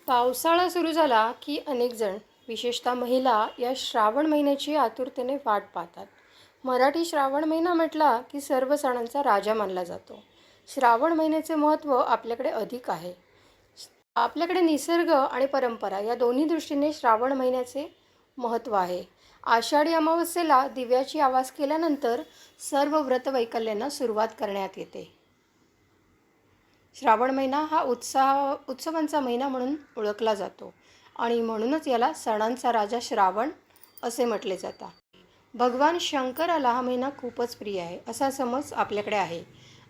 पावसाळा सुरू झाला की अनेक जण, विशेषतः महिला, या श्रावण महिन्याची आतुरतेने वाट पाहतात. मराठी श्रावण महिना म्हटला की सर्व सणांचा राजा मानला जातो. श्रावण महिन्याचे महत्त्व आपल्याकडे अधिक आहे. आपल्याकडे निसर्ग आणि परंपरा या दोन्ही दृष्टीने श्रावण महिन्याचे महत्त्व आहे. आषाढी अमावस्येला दिव्याची आवाज केल्यानंतर सर्व व्रतवैकल्यांना सुरुवात करण्यात येते. श्रावण महिना हा उत्सवांचा महिना म्हणून ओळखला जातो आणि म्हणूनच याला सणांचा राजा श्रावण असे म्हटले जातात. भगवान शंकराला हा महिना खूपच प्रिय आहे असा समज आपल्याकडे आहे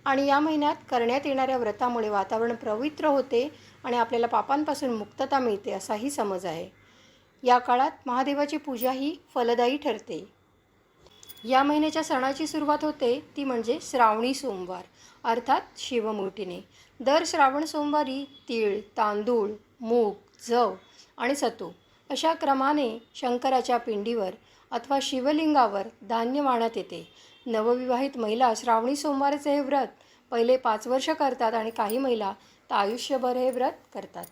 आणि या महिन्यात करण्यात येणाऱ्या व्रतामुळे वातावरण पवित्र होते आणि आपल्याला पापांपासून मुक्तता मिळते असाही समज आहे. या काळात महादेवाची पूजा ही फलदायी ठरते. या महिन्याच्या सणाची सुरुवात होते ती म्हणजे श्रावणी सोमवार अर्थात शिवमूर्तीने. दर श्रावण सोमवारी तीळ, तांदूळ, मूग, जव आणि सतू अशा क्रमाने शंकराच्या पिंडीवर अथवा शिवलिंगावर धान्य वाहण्यात येते. नवविवाहित महिला श्रावणी सोमवारचे हे व्रत पहिले 5 वर्ष करतात आणि काही महिला तर आयुष्यभर हे व्रत करतात.